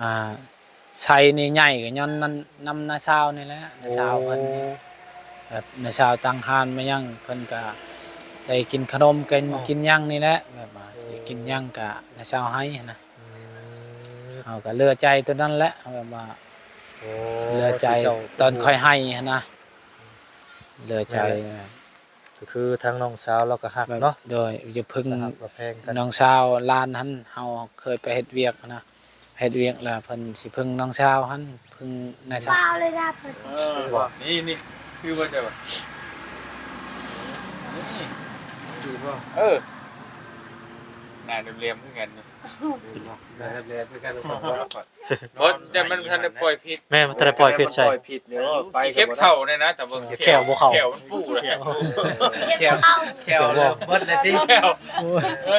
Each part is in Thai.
อ่าใช้นี่ใหญ่ก็ย้อนนั้นนำนาชาวนี่แหละนาชาวเพิ่นนี่แบบนาชาวตั้งห้านมายังเพิ่นก็ได้กินขนมกินหยังนี่แหละแบบว่าได้กินหยังก็นาชาวให้นะเฮาก็เลือใจตัวนั้นแหละแบบว่าเลือใจตอนค่อยให้นะเลือใจก็คือทางน้องสาวเราก็ฮักเนาะโดยจะพึ่งแพงกันน้องสาวลานหันเฮาเคยไปเฮ็ดเวียกนะเฮ็ดเวียกแล้วเพิ่นสิพึ่งน้องสาวหันพึ่งนายสาวเปล่าเลยนะเพิ่นนี่คือว่าจะแบบนี่ดูป่ะหน้าเรียมๆเหมือนกันหน้าเรียมๆเหมือนกันสองรอบก่อนแต่มันทันได้ปล่อยผิดแม่มันจะปล่อยผิดใส่ผิดเดี๋ยวไปเข็บเท่าเนี่ยนะแต่ว่าแขวบ่เข้าแขวมันปูเลยเก็บเอาแขวเลยเบิดเลยที่แขว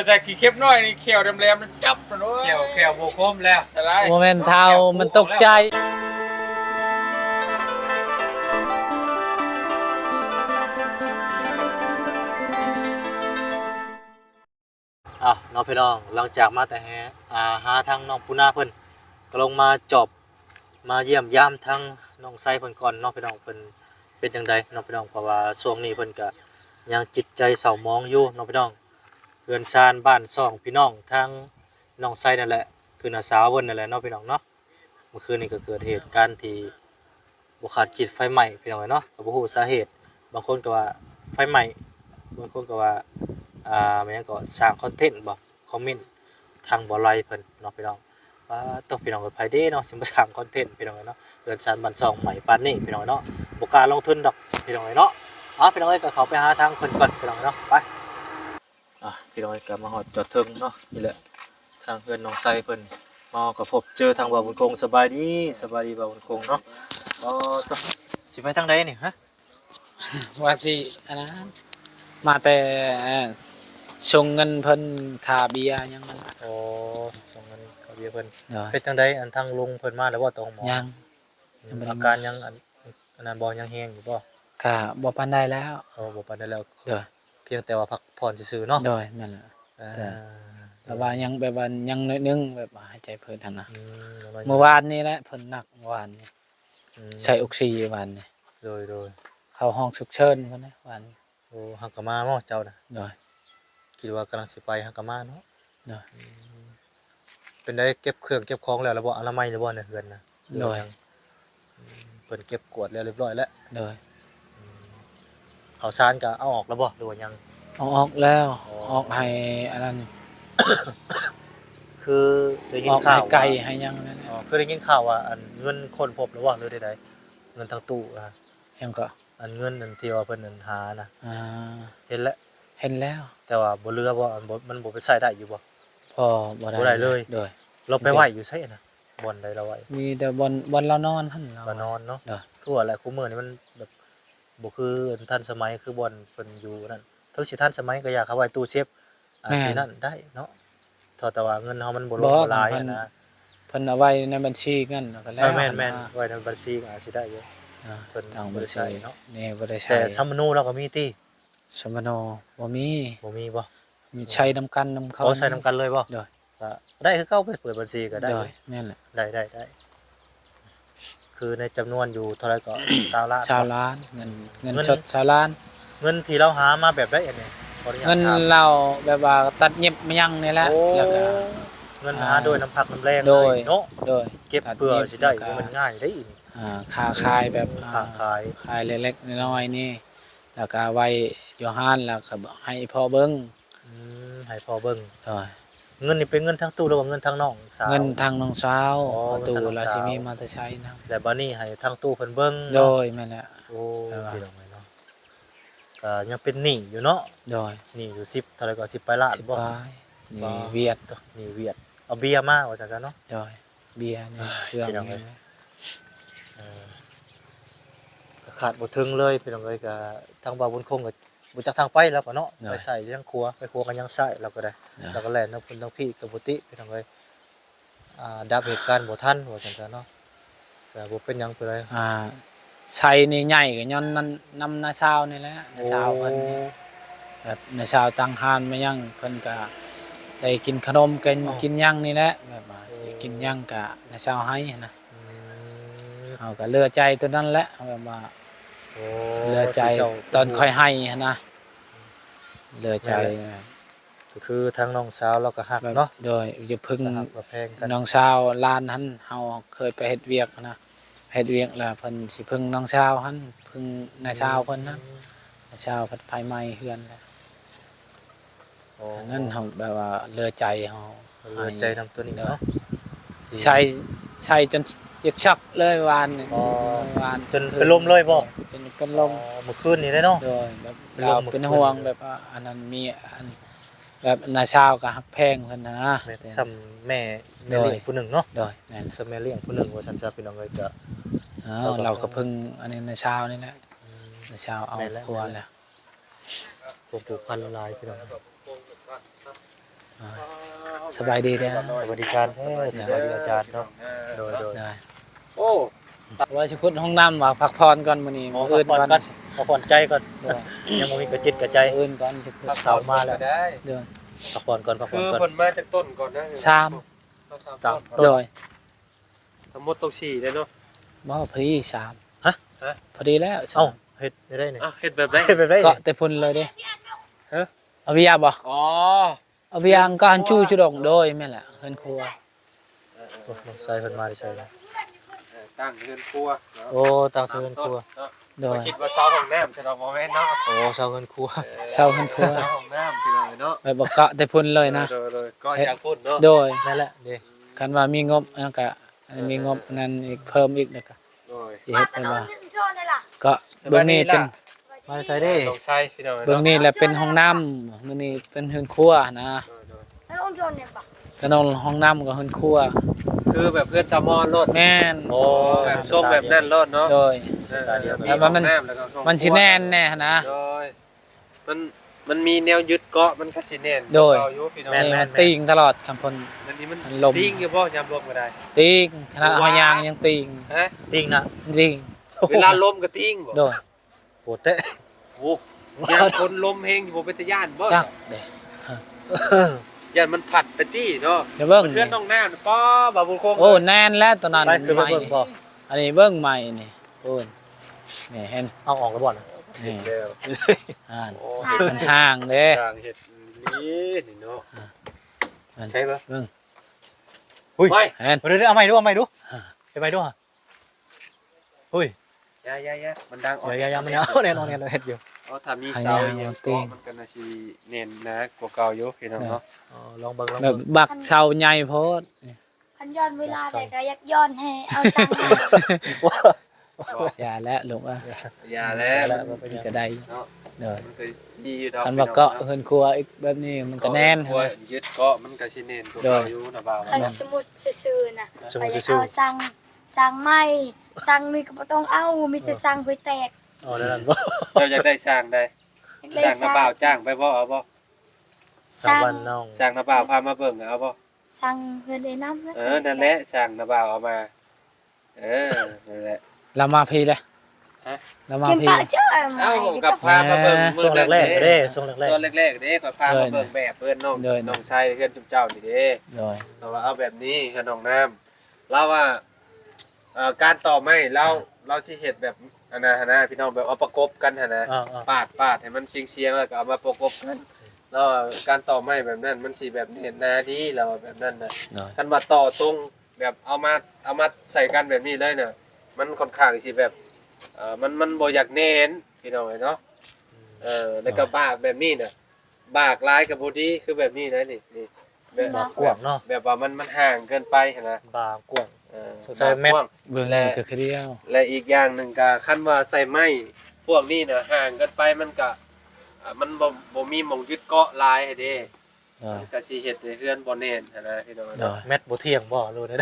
แต่ขี้เข็บน้อยนี่แขวแหลมๆมันจับมันโอ้ยแขวโบคมแล้วอะไรโมเมนต์เท่ามันตกใจน้องพี่น้องหลังจากมาแต่หาทางน้องปูนาเพิ่นก็ลงมาจอบมาเยี่ยมยามทางน้องไซเพิ่นก่อนน้องพี่น้องเพิ่นเป็นจังไดน้องพี่น้องเพราะว่าช่วงนี้เพิ่นก็ยังจิตใจเศร้าหมองอยู่น้องพี่น้องเรือนซานบ้านซ่องพี่น้องทางน้องไซนั่นแหละคือน้าสาวเพิ่นนั่นแหละน้องพี่น้องเนาะเมื่อคืนนี้ก็เกิดเหตุการณ์ที่บ่คาดคิดไฟไหม้พี่น้องเนาะก็บ่ฮู้สาเหตุบางคนก็ว่าไฟไหม้บางคนก็ว่ามันยังก็สร้างคอนเทนต์บ่คอมเมนต์ทางบ่ไลเพิ่นเนาะพี่น้องว่าต้องพี่น้องกับไผเด้เนาะสิมาสร้างคอนเทนต์พี่น้องเนาะเรือนซานบ้านซ่องใหม่ปานนี้พี่น้องเนาะบ่กล้าลงทุนดอกพี่น้องเนาะพี่น้องก็เข้าไปหาทางเพิ่นก่อนพี่น้องเนาะไปพี่น้องก็มาฮอดจอดถึงเนาะนี่แหละทางเพื่อนน้องไซเพิ่นมาก็พบเจอทางบ่าวบุญคงสบายดีบ่าวบุญคงเนาะต้องสิไปทางใดนี่ฮะว่าสิอันนั้นมาแต่ส่งเงินเพิ่นค่าเบียร์ยังมันส่งเงินค่าเบียร์เพิ่นเเป็นจังไดอันทางลุงเพิ่นมาแล้วบ่ตองหมอยังอาการยังอันนั้นบ่ยังแฮงอยู่บ่ค่ะบ่ปานได้แล้วบ่ปานได้แล้วเด้อเพียงแต่ว่าพักผ่อนซื่อๆเนาะโดยนั่นแหละแต่ว่ายังแบบว่ายังน้อยนึงแบบว่าหายใจเพิ่นหั่นนะเมื่อวานนี้แหละเพิ่นหนักเมื่อวานนี้ใส่ออกซิเจนวันนี้โดยเข้าห้องฉุกเฉินเพิ่นนะวันฮักกะมาเนาะเจ้าน่ะโดยคิดว่ากำลังสิไปฮักกะมาเนาะโดยเป็นได้เก็บเครื่องเก็บของแล้วบ่อนามัยแล้วบ่ในเฮือนน่ะโดยเพิ่นเก็บกวดแล้วเรียบร้อยแล้วโดยข้าวสารก็เอาออกแล้วบ่หรือว่ายังออกแล้วออกให้อันนั้นคือได้ยินข่าวไก่ให้ยังนั่นแหละคือได้ยินข่าวว่าอันเงินคนพบแล้วบ่หรือใดๆเงินทางตู้ยังก็อันเงินนั่นที่ว่าเพิ่นนั่นหานะเห็นแล้วแต่ว่าบ่เหลือบ่มันบ่ไปใช้ได้อยู่บ่พอบ่ได้เลยโดยเราไปไว้อยู่ไสน่ะบ่อนใดเราไว้มีแต่บ่อนเรานอนหั่นเรานอนเนาะคือว่าแหละคุมื้อนี้มันแบบบ่คือทันสมัยคือบ่อนเพิ่นอยู่นั่นถึงสิทันสมัยก็อยากเข้าไว้ตู้เซฟสินั่นได้เนาะแต่ว่าเงินเฮามันบ่ลงหลายนะเพิ่นเอาไว้ในบัญชีเงินก็แล้วแม่นๆไว้ในบัญชีก็อาจสิได้อยู่เพิ่นเอาบ่ได้ใช้เนาะนี่บ่ได้ใช้แต่สัมมโนเราก็มีติสัมมโนบ่มีบ่มีใช้นำกันนำเขาใช้นำกันเลยบ่ได้คือเก่าไปเปิดบัญชีก็ได้แม่นแหละได้คือในจำนวนอยู่เท่าไหร่ก็20 ล้าน20 ล้านเงินสด20 ล้านเงินที่เราหามาแบบได้อันนี้เงินเราแบบว่าตัดเย็บมายังนี่แหละแล้วก็เงินหาโดยน้ำพักน้ำแรงเนาะโดยเก็บเพื่อสิได้มันง่ายได้อีกค้าขายแบบค้าขายเล็กๆน้อยๆนี่แล้วก็ไว้อยู่ห้านแล้วก็ให้พ่อเบิ่งให้พ่อเบิ่งเงินนี่เป็นเงินทางตู้หรือว่าเงินทางน้องสาวเงินทางน้องสาวตู้ราชินีมาแต่ใช้นะแต่บัดนี้ให้ทางตู้เพิ่นเบิ่งโดยแม่นแหละพี่น้องเนาะก็ยังเป็นหนี้อยู่เนาะโดยหนี้อยู่10เท่าไหร่ก็10 ปลายล้านบ่นี่เวียดนี่เวียดเอาเบียร์มาว่าซั่นเนาะโดยเบียร์นี่เครื่องขาดบ่ถึงเลยพี่น้องเอ้ยก็ทางบ่าวบุญคงก็บ่จักทางไปแล้วก็เนาะไปใส่ยังครัวไปครัวกันยังใส่แล้วก็ได้แล้วก็แล่นนำเพิ่นทั้งพี่กับบ่ติพี่น้องเอ้ยดับเหตุการณ์บ่ทันว่าซั่นซะเนาะก็บ่เป็นหยังเพิ่นเลยใช้นี่ใหญ่ก็ย้อนนั้นนำนาชาวนี่แหละนาชาวเพิ่นแบบนาชาวตั้งห้านมายังเพิ่นก็ได้กินขนมกินหยังนี่แหละแบบว่า กินหยังก็นาชาวให้นะเฮาก็เหลือใจตัวนั้นแหละแบบว่า โอ้ เหลือใจตอนค่อยให้หั้นนะเหลือใจ ก็คือทางน้องสาวเราก็ฮัก แบบ เนาะ โดยจะพึ่ง ก็ฮักก็แพงกัน น้องสาวลานหันเฮาเคยไปเฮ็ดเวียกนะเฮ็ดเวียกแล้วเพิ่นสิพึ่งน้องสาวหันพึ่งน้าสาวเพิ่นนะน้าสาวเพิ่นไผไหม้เฮือนแล้ว โอ้ อันนั้นเฮาแบบว่าเหลือใจเฮา เหลือใจนำตัวนี้เนาะ ใช้จนอยากชักเลยวานนี่ อ๋อ วาน จนเป็นลมเลยบ่ จนเป็นลม เมื่อคืนนี่ได้เนาะ โดยแบบ เป็นล เรา ม เป็นห่วงแบบว่าอันนั้นมีอันแบบน้าสาวก็ฮักแพงเพิ่นนะ แม่ซ้ำแม่เลี้ยงผู้หนึงเนาะ โดยแม่น ซ้ำแม่เลี้ยงผู้หนึงว่าซั่นซะพี่น้องเอ้ยก็ เราก็พึ่งอันนี้น้าสาวนี่แหละน้าสาวเอา แม่นแล้ว ครัวแล้ว ผมผูกพันหลายพี่น้อง สบายดีเด้อ สวัสดีครับสวัสดีอาจารย์เนาะโดย ได้ โอ้ ว่าสิคุดห้องน้ำว่าพักผ่อนก่อนมื้อนี้ ขอ มื้อ พั อื่ ก น ผ่อน ก่อน ก่อนขอผ่อนใจก่อน เด้อ ยังบ่มีกระจิตกระใจ มื้ออื่นก่อนสิคุด เสามาแล้ว ได้ เด้อ พักผ่อนก่อนพักผ่ คือ อน ก่อน เพิ่นมาจากต้นก่อนนะ สาม สาม โดย ทั้งหมดตก4ได้เนาะ บ่พอดีสาม ฮะ พอดีแล้วสา เอ้าม เฮ็ดได้นี่ อ่ะเฮ็ดแบบไหน เฮ็ดแบบไร เกาะแต่พุ่นเลยเด้ ฮะ เอาวิยาบ่ อ๋อ เอาวิยางก็หันจู้จุดงโดยแม่นแหละเพิ่นครัว น้องใส่เพิ่นมาได้ใส่แล้ว ตั้งเรือนครัวเนาะ โอ้ตั้งเสาเฮือนครัว เนาะ โดย คิดว่าเสาห้องน้ำจะเราบ่แม่นเนาะ โอ้เสาเฮือนครัว เช้าเพิ่นครัว เสาห้องน้ำพี่น้องเนาะ ไปบ่เกาะแต่พุ่นเลยนะ เลยก็อยากพูดเนาะ โดย นั่นแหละเด้ คันว่ามีงบอันนั้นก็มีงบนั้นอีกเพิ่มอีกแล้วก็ โดย สิเฮ็ดไปว่า โชว์ได้ล่ะ ก็เบื้องนี้เป็น มาได้ใส่เด้ ลงใช้พี่น้อง เบื้องนี้แหละเป็นห้องน้ำมื้อนี้เป็นเฮือนครัวนะ แล้วองค์โชว์เนี่ยปะ ถนนห้องน้ำกับเฮือนครัว คือแบบเพื่อนแซลมอนรถ แม่น โอ้ แบบส้มแบบนั่นรถเนาะ โดย สตาเดียว แล้วมัน ห้องำแล้วก็ห้อง มันสิแน่นแน่นะ โดยมันมีแนวยึดเกาะมันก็สิแน่น โดย เกาะอยู่พี่น้อง นี่มันติงตลอดคำพล อันนี้มัน มันลม ติ้งอยู่บ่ยามลมก็ได้ ติงขนาดหอยางยังติง ฮะ ติ้งนะ ติง เวลาลมก็ติ้งบ่ โดย โหเตะ โอ้ยามคนลมแฮงอยู่บ่เป็นตาย่านบ่ จักเด้ ย่านมันผัดไปตี้เนาะ เดี๋ยวเบิ่ง เพื่อนน้องน้ำป้อบาบุญคง โอ้แน่นแล้วตอนนั้น ไปคือไป ใหม่ เบิ่งบ่ อันนี้เบิ่งใหม่นี่โอ้ยนี่เห็น เอาออกแล้วบ่นะ นี่ แล้ว อ่าน โอ้ มันห่างเด้ ทางเฮ็ดนี่เนาะ มัน ใช่ปะ เบิ่ง อุ้ย ไม่ เห็น เดี๋ยวเอาใหม่ดูเอาใหม่ดูเอาใหม่ดูฮะอุ้ย ยามันดังออก อย่ามันเอาแน่นอนเฮ็ดอยู่ อ๋อถ้ามีเสาอย่างเงี้ยก็มันก็น่าสิเน้นนะกว่าเก่าอยู่พี่น้องเนาะ อ๋อลองเบิ่งลอง แบบ เบิ่ง บักเชาใหญ่โพด คันย้อนเวลาแต่ก็ยักย้อนให้เอาสั่งมา อย่าแล้วลูกอ่ะ อย่าแล้ว แล้วมันเป็น มัน ยัง ก็ได้ เนาะ เด้อ มันก็ดีอยู่ดอก คันว่าเกาะเฮือนครัวอีกแบบนี้มันก็แน่น กว่ายึดเกาะมันก็สิเน้นกว่าเก่าอยู่นะบ่าว คันสมุดซื่อๆน่ะไปเอาสั่งไม้สั่งมีก็บ่ต้องเอามีแต่สั่งหวยแตก อ๋อนั่นบ่ เจ้าอยากได้สร้างได้สร้างนะบ่าวจ้างไปบ่เอาบ่ สามวันน้อง สร้างนะบ่าวพามาเบิ่งเอาบ่ สั่งเพื่อนได้น้ำนะ นั่นแหละสร้างนะบ่าวเอามานั่นแหละ เรามาพี่เลย ฮะ เรามา กิน พี่ ปลาเจ้า เอ้าผมกับพามาเบิ่ง ช่วงแรกๆเด้ช่วงแรก ตอนแรกๆเด้ก็พามาเบิ่งแบบเพิ่นน้องชายเพิ่นจุ๊บเจ้านี่เด้ โดย เราว่าเอาแบบนี้ให้น้องน้ำเราว่าการต่อไม้เราสิเฮ็ดแบบอันนะพี่น้องแบบเอาประกบกันหั่นนะ ๆ ปาดให้มันเสียงๆแล้วก็เอามาประกบกันแล้วการต่อไม้แบบนั้นมันสิแบบเห็นหน้าดีเราแบบนั้นน่ะ โดย คันว่าต่อตรงแบบเอามาใส่กันแบบนี้เลยน่ะมันค่อนข้างสิแบบมันบ่อยากแน่นพี่น้องเนาะแล้วก็บากแบบนี้น่ะบากลายกับบ่ดีคือแบบนี้นะนี่แบบ บางกว้างเนาะ แบบว่ามันห่างเกินไปหั่นนะ บางกว้าง เออ ใส่แมส กว้าง เบื้องนี้ก็คือเดียว และอีกอย่างหนึ่งก็คันว่าใส่ไม้พวกนี้นะห่างเกินไปมันก็มันบ่มีหม่องยึดเกาะลายให้เด้ โดย มันก็สิเฮ็ดให้เฮือนบ่แน่นหั้นนะพี่น้อง โด เนาะ ย แมทบ่เที่ยงบ่รู้ได้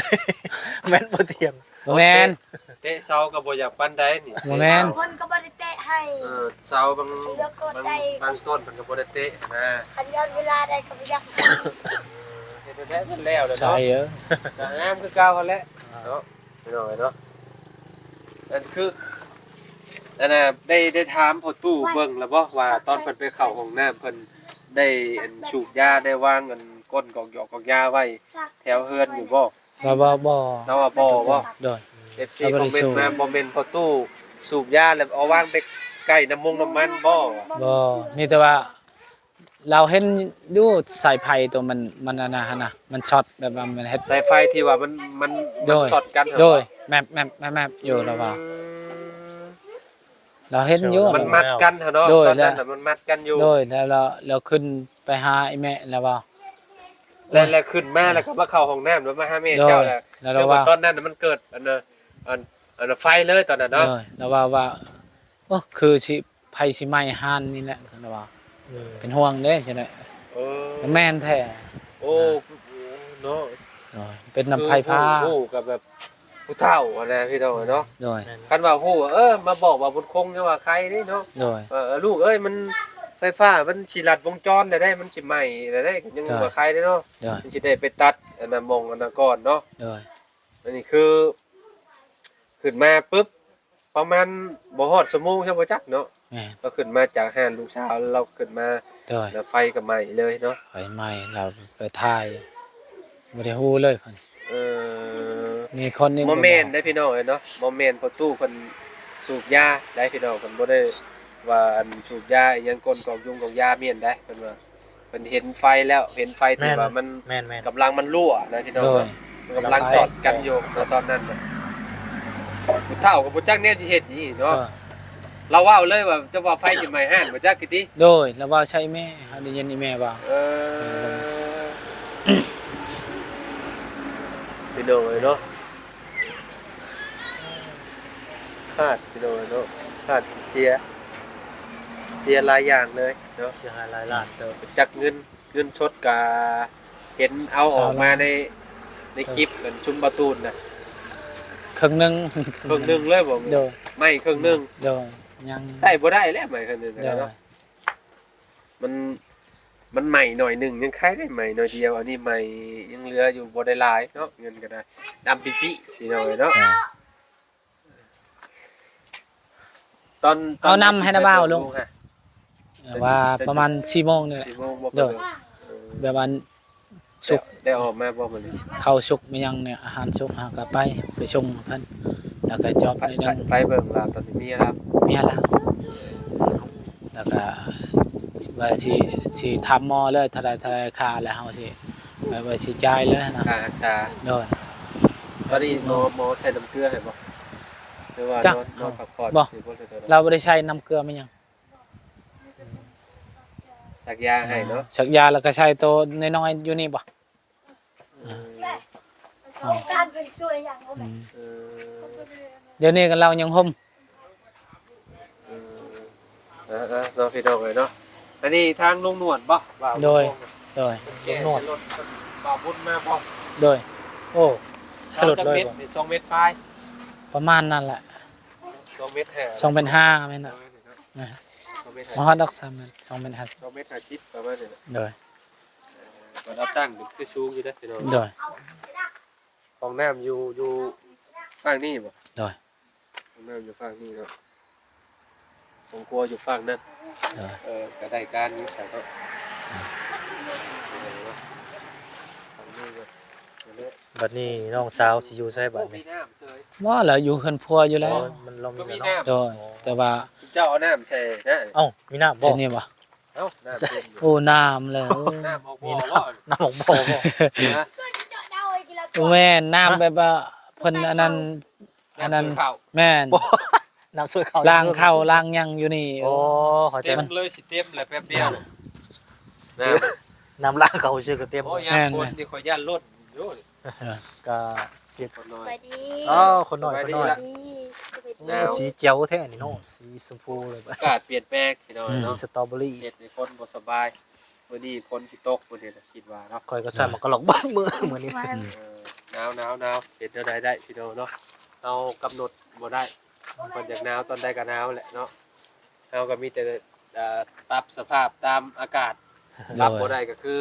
แมทบ่เที่ยง บ่แม่น เตะเสาก็บ่อยากปานใดนี่ บ่แม่น คนก็บ่ได้เตะให้ เสาบาง เลือกกดได้ บางต้นมันก็บ่ได้เตะหั้นนะ คันย้อนเวลาได้ก็บ่อยากให้ เฮ็ดได้มันแล้วเด้อ ใช่ เนาะ เยอะ ก็งามคือเก่าหั่นแหละเนาะพี่น้องเนาะอันคืออันน่ะได้ถามพ่อตู้เบิ่งแล้วบ่ว่าตอนเพิ่นไปเข้าห้องน้ำเพิ่นได้อันสูบยาได้วางเงินก้นกอกหยอกกอกยาไว้ ซัก แถวเฮือนอยู่บ่ เราบ่บ่ เราว่าบ่บ่ โดย FC คอมเมนต์มาบ่แม่นพอตู้สูบยาแล้วเอาวางไปใกล้น้ำมันบ่ บ่นี่แต่ว่า เราเห็นอยู่สายไผ่ตัวมันอันนะฮะนะมันช็อตแบบว่ามันเฮ็ด สายไฟที่ว่ามัน โดย สอดกันเหรอ โดยแมปอยู่แล้วว่า เราเห็นอยู่ มันมัดกันเหรอเนาะ โดย ตอนนั้น แล้ว น่ะมันมัดกันอยู่ โดยแล้วเราขึ้นไปหาไอ้แม่แล้วว่า แล้วขึ้นมาแล้วก็มาเข้าห้องน้ำแล้วมาหาแม่เจ้าแล้ว แล้ว แล้ว ว่า ตอนนั้นน่ะมันเกิดอันไฟเลยตอนนั้นเนาะ โดยแล้วว่าโอ้คือสิไผสิไหม้ฮานนี่แหละแล้วว่าเป็นห่วงเด้ใช่ไหม เออ แต่แม่นแท้ โอ้เนาะ โดยเป็นน้ำไผ่ผ้า ฮู้กับแบบผู้เฒ่าอะนะพี่น้องเนาะ โดย คันว่าฮู้มาบอกว่าบุญคงเนี่ยว่าใครนี่เนาะ โดย ลูกเอ้ยมันไฟฟ้ามันสิลัดวงจรได้มันสิไหม้ได้ยังว่าใครได้เนาะ โดย มันสิได้ไปตัดอันนั้นมองอันนั้นก่อนเนาะ โดย อันนี้คือขึ้นมาปุ๊บประมาณบ่ฮอดชั่วโมงใช่บ่จักเนาะ แม่น เราขึ้นมาจากห้านลูกสาวเราขึ้นมา โดย แล้วไฟก็ไหม้เลยเนาะ ไฟไหม้เราไปถ่ายบ่ได้ฮู้เลยเพิ่น เออ มีคนนึง โมเมนต์ได้พี่น้องเนาะโมเมนต์พอตู้เพิ่นสูบยาได้พี่น้องเพิ่นบ่ได้ว่าอันสูบยาอิหยังกลกองยุงกองยาเมียนได้เพิ่นว่าเพิ่นเห็นไฟแล้วเห็นไฟที่ว่ามัน แม่น กำลังมันรั่วนะพี่น้อง โดย เนาะมันกำลังสอดกันอยู่ตอนนั้นน่ะผู้เฒ่ากับผู้จักเนี่ยสิเฮ็ดนี่เนาะเราเว้าเลยว่าจะว่าไฟสิไหม้ห้านบ่จักกี่ติ โดยแล้วว่าใช่แม่เฮาได้ยินอีแม่ว่า เออพี่น้องเนาะคาดพี่น้องเนาะคาดเสียหลายอย่างเลยเนาะ เสียหายหลายล้านเติบ จักเงินชดกาเห็นเอาออกมาในคลิปเป็นชุมประตูนน่ะ ครึ่งหนึง ครึ่งหนึงเลยบ่ โดย ไม่ครึ่งหนึง โดยยัง ใส่บ่ได้แล้วไม่ครึ่งหนึง โดย เนาะมันใหม่หน่อยหนึงยังขายได้ใหม่หน่อยเดียวอันนี้ใหม่ยังเหลืออยู่บ่ได้หลายเนาะเงินก็ได้ดำปิปิพี่น้องเนาะตอน เอานำให้นะบ่าวลุง ฮะ ว่าประมาณ4โมงนี่แหละ 4 โมงบ่ โดย แบบว่าสุก ได้ออกมาบ่มื้อนี้ ข้าวสุกมีหยังเนี่ยอาหารสุกเฮาก็ไปชงเพิ่นแล้วก็จอบนิดนึง ไปเบิ่งลาวตอนนี้มีครับ เมียละแล้วก็ว่าสิทำหมอเลยเท่าไรค่าแล้วเฮาสิแบบว่าสิจ่ายเลยนะ การรักษา โดย ตอนนี้หมอใช้น้ำเกลือให้บ่หรือว่า จัก นอนพักผ่อน บ่ สิบ่ได้ตัว เราบ่ได้ใช้น้ำเกลือมันหยัง สักยาให้เนาะ สักยาแล้วก็ใช้ตัวน้อยๆอยู่นี่บ่ การเป็นช่วยอย่างเขาแบบ เออ เดี๋ยวนี้ก็เรายังห่ม เนาะพี่น้องเลยเนาะอันนี้ทางลงหนวดบ่บ่าว โดย ลงหนวดรถบ่าวบุญมาบ่ โดย โอ้สลด จัก เลย เม็ด บ่ นี่2เม็ดปลาย ประมาณนั้นแหละ 2เม็ดห้า 2เป็น5แม่นน่ะ 2เม็ด บ่ฮอดดอก3แม่น2เป็น5 2เม็ด50ประมาณนี้นะ โดย ตอนเราตั้งนี่คือสูงอยู่เด้อพี่น้อง โดย ห้องน้ำอยู่ฝั่งนี้บ่ โดย ห้องน้ำอยู่ฝั่งนี้เนาะผมกลัวอยู่ฝั่งนั้น โดย ก็ได้การอยู่ใส่ก็ฝั่งนี้ก็เด้อ บัดนี้น้องสาวสิอยู่ไสบัด มี นี้ น้ำเฉย ว่าแล้วอยู่เฮือนพัวอยู่แล้ว มันเรามี ก็มี เนาะ น้ำ โดยแต่ว่า เจ้าเอาน้ำใส่นะ เอ้ามีน้ำบ่ ที่นี่บ่ เอ้าน้ำเต็มอยู่ โอ้น้ำเลยโอ้ น้ำเอาบ่ มี อ น้ ว่า ำน้ำของบ่บ่ นะ แม่นน้ำแบบว่าเพิ่นอันนั้น ข้าว แม่น น้ำสวยเขา ล้างเข้าล้างหยังอยู่นี่ โอ้เข้าใจ เต็ม มัน เลยสิเต็มเลยแป๊บเดียวน้ น้ำล้างเขาชื่อก็เต็ม ำโอ้ยามคนนี่ขอย่านรถอยู่ ก็เสียด คนน้อ ไป ย ดี อ๋อคนน้อยคนน้อย ดี โอ้สีเจียวแท้นี่เนาะสีชมพูเลยบัด อากาศเปลี่ยนแปลงพี่น้อง สี เนาะ สตรอเบอรี่ เฮ็ดให้คนบ่สบายมื้อนี้ฝนสิตกมื้อนี้น่ะคิดว่าเนาะ คอยก็ใส่มันก็หลอกบ้านมือเหมือนนี้ มา หนาวเฮ็ดเท่าใดได้พี่น้องเนาะเอากำหนดบ่ได้เพิ่นอยากหนาวตอนใดก็หนาวแหละเนาะเฮาก็มีแต่ปรับสภาพตามอากาศ โด รับ ย บ่ได้ก็คือ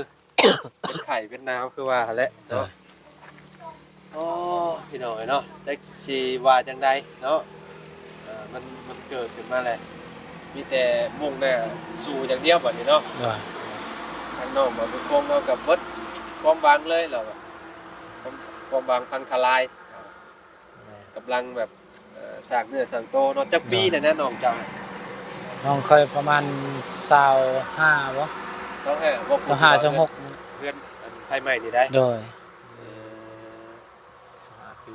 เป็นไข่เป็นหนาวคือว่าหั่นแหละเนาะโอ้พี่น้องเนาะจักสิว่าจังใดเนาะมันเกิดขึ้นมาแหละมีแต่มุ่งหน้าสู่อย่างเดียวบัดนี้เนาะ โดย ทางน้องบ่คือคงเอากับเบิดความหวังเลยเหรอผม ความบางพังทลายกำลังแบบสร้างเนื้อสร้างโตเนาะจักปีเลยนะน้องเจ้า น้องเคยประมาณ25บ่ 25 25 เพื่อนไทยใหม่นี่ได้ โดย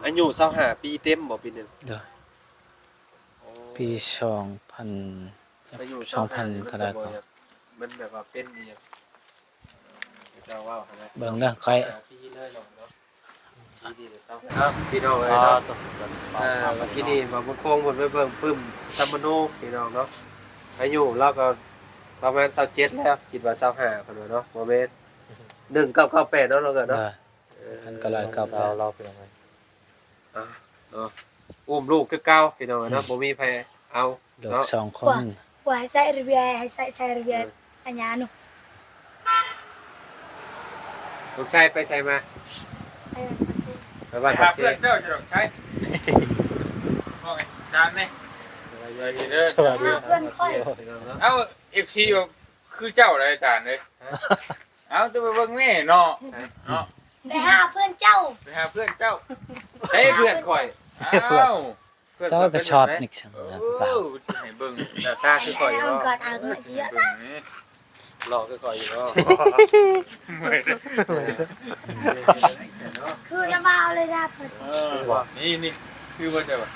อายุ25ปีเต็มบ่ปีนึง โดยปี2000 อายุ 2,000เท่าใดก็ มันแบบว่าเป็นอีหยังเจ้าว่าหั่นนะ เบิ่งเด้อค่อย ปีเลยเนาะปีนี้เศร้าครับพี่น้องเอ้ยเนาะเมื่อกี้นี่มาบุญโค้งบุญไปเบิ่งปึ้มซัมมโนพี่น้องเนาะอายุเราก็ประมาณ27แล้วคิดว่า25เพิ่นว่าเนาะบ่แม่น1998เนาะเราก็ เด้ เนาะ อมันก็เลยกลับ สาวเราเป็นยังไง เนาะอุ้มลูกคือเก่าพี่น้องเนาะบ่มีไผเอา ลูก เนาะ 2 คน ว่าให้ใส่ระเบียให้ใส่ระเบียอันยาหนู ลูกชายไปใส่มา ไอ้ ไปบ้านปักเสี เพื่ ย อนเจ้าจะใช้ว่าไงจานนี่ สวัสดี เพื่อนค่อย เอ้าเอฟซีคือเจ้าอะไรจานเลยเอ้าตัวไปเบิ่งแม่เนาะเนาะ ไปหาเพื่อนเจ้า ไปหาเพื่อนเจ้าใช้เพื่อนข่อยเอ้า เจ้าก็ช็อตนิกซัง โอ้ นะ สิให้เบิ่ง แต่ตาคือก่อยอยู่ เอา เนาะ ก่อนเอาเงินเสีย เบิ่งนี่ หลอกคือก่อยอยู่เนาะ คือระบาวเลยนะเพื่อน นี่คือว่าจะแบบ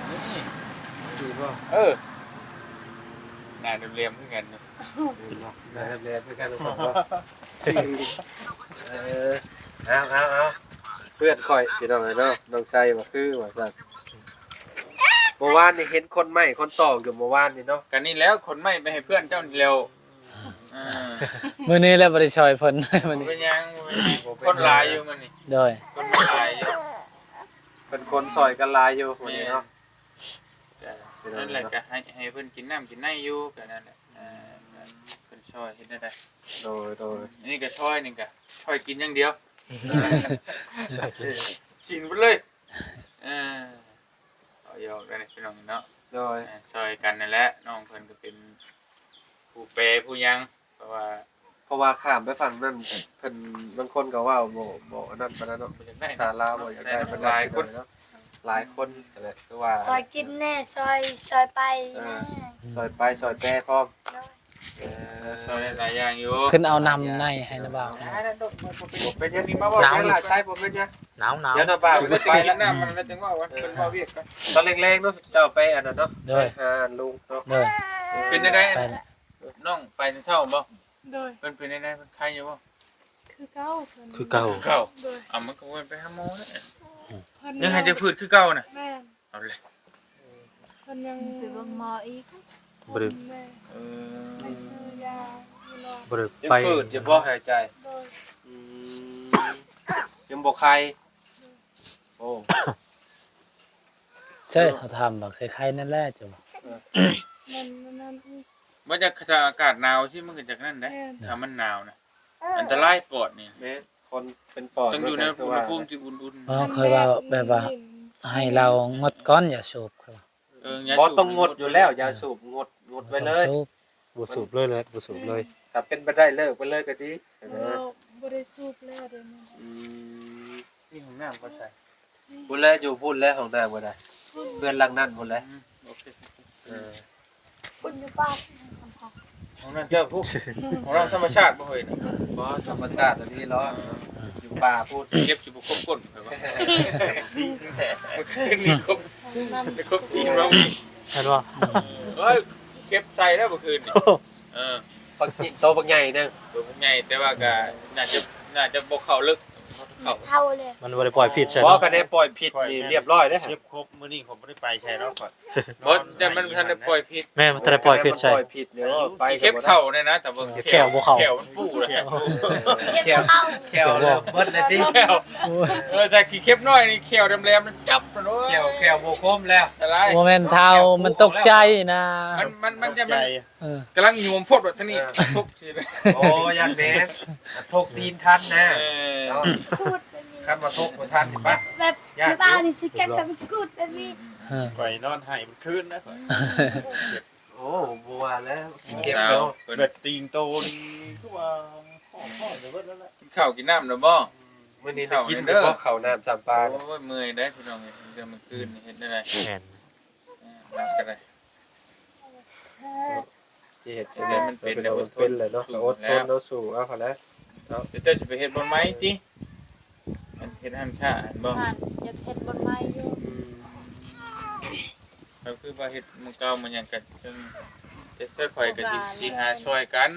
นี่ คือบ่ หน้าเรียมๆเหมือนกันเนาะ ได้เรียนคือกันสองบ่เอาเพื่อนก่อยพี่น้องเนาะน้องชายบ่คือว่าซั่นเมื่อวานนี่เห็นคนใหม่คนตอกอยู่เมื่อวานนี่เนาะ กันนี่แล้วคนไม่ไปให้เพื่อนเจ้านี่เร็ว มื้อนี้แล้วบ่ได้ช่วยเพิ่น มื้อนี้ เป็นยังคนหลายอยู่มันนี่ โดย คนหลายอยู่ เป็นคนซอยกันหลายอยู่วันนี้เนาะ นั่นแหละก็ให้เพิ่นกินน้ำกินในอยู่ก็นั่นแหละเพิ่นช่วยเฮ็ดได้ โดย อันนี้ก็ช่วยนี่ก็ช่วยกินอย่างเดียวกินไปเลยเอาหยอกได้พี่น้องเนาะ โดย ช่วยกันนั่นแหละน้องเพิ่นก็เป็นผู้เปย์ผู้ยังเพราะว่า เพราะว่าข้ามไปฝั่งนั้นเพิ่นบางคนก็ว่าบ่อันนั้นปานนั้นเนาะ เพิ่นอยากได้ ศาลาบ่อยากได้เพิ่นหลายคนเนาะหลายคนนั่นแหละคือว่า ซอยกินแน่ซอยไปนะ ซอยไปซอยแปรพร้อม ช่วยได้หลายอย่างอยู่ ขึ้นเอานำในให้นะบ่าว บ่เป็นหยังนี่มาบ่เป็นหลายชายบ่เป็นหยัง หนาว เดี๋ยวนะบ่าว เพิ่น จะ จะ ไป กิ แล้ว นน้ำมันแล้วจังว่าวันเพิ่นว่าเวียกกัน ตอนแรงๆเนาะเจ้าไปอันนั้นเนาะ โดย หาลุงเนาะ โดย เป็นจังได๋ ไปละ น้องไปเท่าบ่ โดย เพิ่นเป็นจังได๋เพิ่นใครอยู่บ่ คือเก้าเพิ่น คือเก่า เก่า โดย มันก็วนไปหาหมอแล้ว เพิ่น ยังให้จะพืชคือเก่าน่ะ แม่น เอาเลย เพิ่นยัง ไปเบิ่งหมออีก บ่ได้ แม่ เอ ไปซื้อยาอยู่รอ บ่ได้ ยัง ไป ฝืดยังบ่หายใจ โดย อืมยังบ่ใครโอ้ ใช่เขาทำบ่คล้ายๆนั่นแหละจ้ะบ่ นั่นอีก ว่าจะอากาศหนาวที่มันก็จากนั้นนะ แม่น ถ้ามันหนาวนะอันตรายปอดนี่ แม่คนเป็นปอด ต้องอยู่ใน คื อุณ ว่า หภูมิที่อุ่น เพราะเคยว่าแบบว่าให้เรางดก้อนอย่าสูบครับ ๆ บ่ต้องงดอยู่แล้วอย่าสูบงดไว้เลย สูบ บ่สูบเลยเลยบ่สูบเลย ถ้าเป็นไปได้เลิกไปเลยก็ดี เราบ่ได้สูบแล้วเดี๋ยวนี้ อืม นี่ของน้ำก็ใส่ พูดแล้วอยู่พูดแล้วของนางบ่ได้เพื่อนหลังนั่นพูดแล้ว โอเค คุณอยู่ป้า ของนั่นเจ้าผู้ของเราธรรมชาติบ่เฮ้ยนะ บ่ธรรมชาติอันนี้เนาะอยู่ป่าพูด เก็บสิบ่ครบก้นไปว่ามันคืนนี่ครบ นั่น ครบตีนแล้วนี่ เห็นบ่ เฮ้ยเก็บใส่แล้วเมื่อคืนนี่ปักจิโตปักใหญ่นึง ตัวใหญ่แต่ว่าก็น่าจะบ่เข้าลึกเข้า เท่าเลย มันบ่ได้ปล่อยผิดใช่ บ่ เนาะ ก็ได้ปล่อยผิดนี่เรียบร้อยเด้อ เชฟครบมื้อนี้ผมบ่ได้ไปใช่แล้วก่อน บ่แต่มันทันได้ปล่อยพิษ แม่มันจะได้ปล่อยผิดใช่ ปล่อยผิดเดี๋ยวไป เก็บเท่าเนี่ยนะแต่ว่า แขวบ่เข้า แขวมันปูเลย เรียกเท่า แขวเลยเบิดเลยติ แขวแต่ขี้เข็บน้อยนี่แขวแหลมๆมันจับมันโอ้ย แขวบ่คมแล้ว อะไร โมเมนต์เท้ามันตกใจนะ มันจะ ใจ เออก ำลังโยมฟดแบบนี้ทุกทีเลย โอ้ยานแหนทกตีนทันนะเนาะ พูดแบบนี้ คันมาทกบ่ทันเห็นปะ แบบในบ้านนี่สิกันกับกูดแบบนี้ เออ ข่อยนอนให้มันคืนนะข่อย โอ้บัวแล้วเก็บ สาว เนาะ เบิดตีงโตนี่คือว่าพ่อจะเบิดแล้วแหละ กินข้าวกินน้ำแล้วบ่ ย มื้อนี้ได้กินอยู่บ่ข้าวน้ำ3ปลา โอ้ยเมื่อยได้พี่น้องเดี๋ยวมันคืนเฮ็ดได้ แม่น รับก็ได้ ที่เฮ็ดจังได๋มันเป็นเลยเนาะอดทนเราสู้เอาพอแล้ว เดี๋ยวเจ้าสิไปเฮ็ดบ่ไม้ติมันเฮ็ดหันค่าบ่ ผ่านอยากเฮ็ดบนไม้อยู่ ก็คือว่าเฮ็ดมันเก่ามันหยังกันจังแต่ค่อยก็สิหาช่วยกัน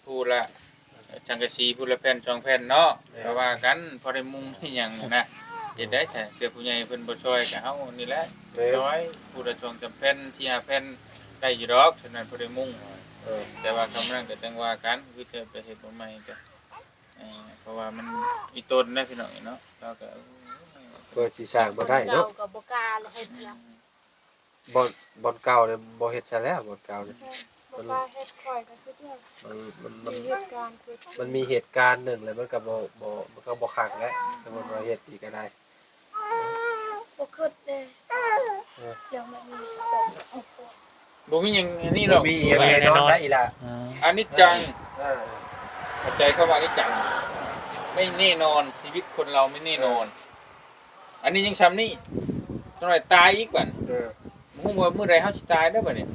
ผู้ละจังกะสีผู้ละแผ่น2แผ่นเนาะก็ว่ากันพอได้มุงที่หยังนะเฮ็ดได้แต่เสื้อผู้ใหญ่เพิ่นบ่ช่วยก็เฮานี่แหละช่วยผู้ละ2 3แผ่นที่5แผ่นได้อยู่ดอกฉะนั้นพอได้มุงแต่ว่าคำนั้นก็จังว่ากันคือจะไปเฮ็ดบ่ใหม่ก็เพราะว่ามันอีต้นนะพี่น้องเนาะเราก็ เปิดสิสร้างบ่ได้เนาะ เราก็บ่กล้าเลยเฮ็ดหยัง บ่อนเก่าเนี่ยบ่เฮ็ดซะแล้วบ่อนเก่าเนี่ย บ่กล้าเฮ็ดข่อยก็คือเรื่อง มัน มีเหตุการณ์คือ มันมีเหตุการณ์หนึ่งแล้วมันก็บ่คักแล้วแต่มันมาเฮ็ดอีกก็ได้ บ่คิดเลยเดี๋ยวมันมีสเปคโอ้โห บ่มีหยังอันนี้หรอก มีอีกแน่นอนได้อีหล่ะ อันนี้จัง เออ เข้าใจเข้ามานี่จังไม่แน่นอนชีวิตคนเราไม่แน่นอน อันนี้ยังซ้ำนี่ตอนไหนตายอีกบัด เออ ฮู้ว่ามื้อใดเฮาสิตายได้อบัดนี้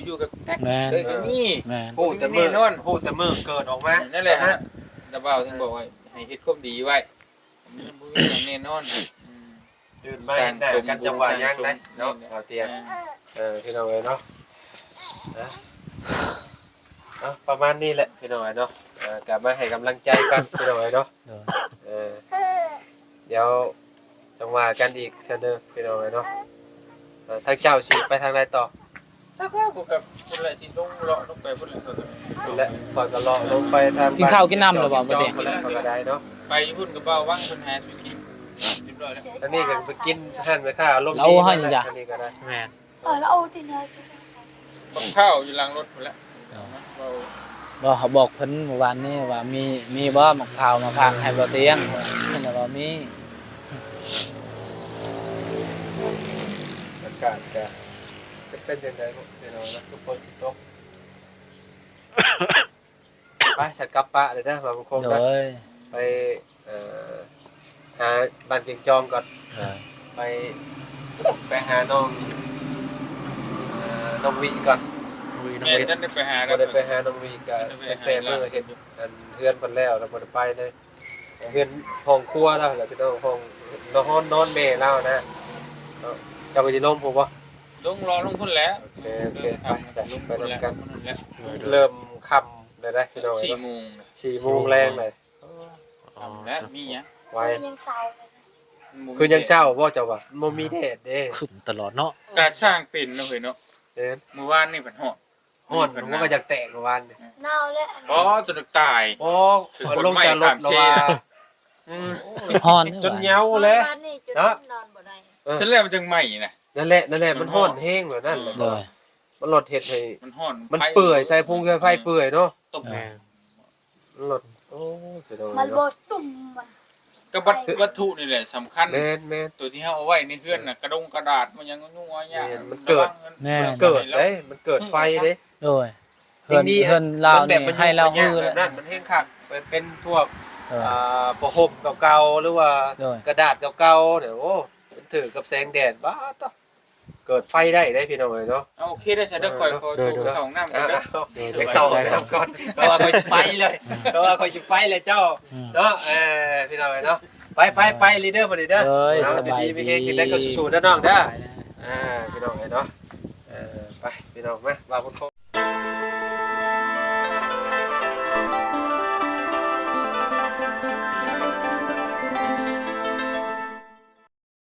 อยู่ๆก็แก๊ก แม่น เลยก็นี่ แม่น พูดแต่มื้อเกิดออกมา นั่นแหละฮะตะเบาถึงบอกว่าให้เฮ็ดความดีไว้มันบ่มีอย่างแน่นอนอืม ตื่นมาเห็นหน้ากันจังหวะยังได้เนาะเอาเตียงพี่น้องเอ้ยเนาะประมาณนี้แหละพี่น้องเอ้ยเนาะกลับมาให้กำลังใจกันพี่น้องเอ้ยเนาะเดี๋ยวจังหวะกันอีกเทื่อนึงพี่น้องเอ้ยเนาะทางเจ้าสิไปทางใดต่อ ถ้าว่าพวกกับคนละที่ลงเลาะลงไปพุ่นเลย และพอก็เลาะลงไปทาง กินข้าวกินน้ำหรือเปล่าบ่ เตี เต้ ยงก็ได้เนาะ ไปพุ่นก็เบาวังคนหาสุกินเรียบร้อยแล้ว อันนี้ก็ไปกินท่านไปค่าลมดีอันนี้ก็ได้ แม่น แล้วเอาที่ไหนจะได้ บักข้าวอยู่หลังรถพุ่นแล้วเบา บ่เขาบอกเพิ่นเมื่อวานนี้ว่ามีบ่มะพร้าวมาพางให้บ่เตียงเพิ่นว่ามี อากาศก็จะเป็นยังไงพี่น้องนะทุกคนสิตกไปสักกลับปะเลยนะมาบุคคล โด นะ ย ไปหาบ้านเกียงจอมก่อนไปหาน้องวีก่อน แม่ท่านได้ไปหา บ่ได้ไปหาน้องวีก็แต่เมื่อเห็นอันเพื่อนเพิ่นแล้วบ่ได้ไปเลยเพื่อนห้องครัวแล้วแล้วพี่น้องห้องนอนแม่แล้วนะเจ้าก็สิลงผมบ่ ลงรอลงพุ่นแล้ว โอเคไปนำกัน แล้ว เริ่มค่ำเลยนะพี่น้อง 4 โมง 4 โมงแรงเลย แล้วมีหยัง ไว้ ยังเศร้าเลยนะ คือยังเช้าบ่เจ้าว่าบ่มีแดดเด้ ขึ้นตลอดเนาะ กาช่างเป็นเนาะเฮ้ยเนาะ เด้ เมื่อวานนี่เพิ่นฮอด ฮ้อนผมก็อยากแตกเมื่อวาน หนาวแล้ว อ๋อจนตาย โอ้ลงจากรถแล้วว่า ฮ้อน จนเหงาเลย บ้านนี่จะ เนาะ นอนบ่ได้ ฉันแล้วมันจังใหม่นะ นั่นแหละมันฮ้อนแห้งแบบนั้นแหละ โดย มันลดเฮ็ดให้ มันฮ้อน มันเปื่อยใส่พุงไฟเปื่อยเนาะ ตบ แม่น มันลดโอ้พี่น้อง มันบ่ตุ่มมัน ก็วัตถุนี่แหละสำคัญ แม่น ตัวที่เฮาเอาไว้ในเฮือนน่ะกระดงกระดาษมันยังงัวยาก มันเกิด แม่น เกิดเด้มันเกิดไฟเด้ โดยเพิ่นลาวนี่ให้เราฮือแล้ว นั่นมันแห้งคักเป็นพวก เออ ประห่มเก่าๆหรือว่า โดย กระดาษเก่าๆเนี่ยโอ้มันถือกับแสงแดดบ้าต่อเกิดไฟได้พี่น้องเอ้ยเนาะ เอาโอเคได้ใช้เด้อข่อยขอตัวเข้าห้องน้ำก่อนเด้อ ไปเข้าน้ำก่อนเพราะว่าคอยจะไปเลยเพราะว่าคอยจะไปเลยเจ้าเนาะพี่น้องเอ้ยเนาะไปลีเดอร์มาลีเดอร์ เอ้ย เอา สบาย ดี ดี ๆมีเฮงกินได้ก็สู้ๆนะน้องเด้อพี่น้องเอ้ยเนาะไปพี่น้องมาว่าพุ่น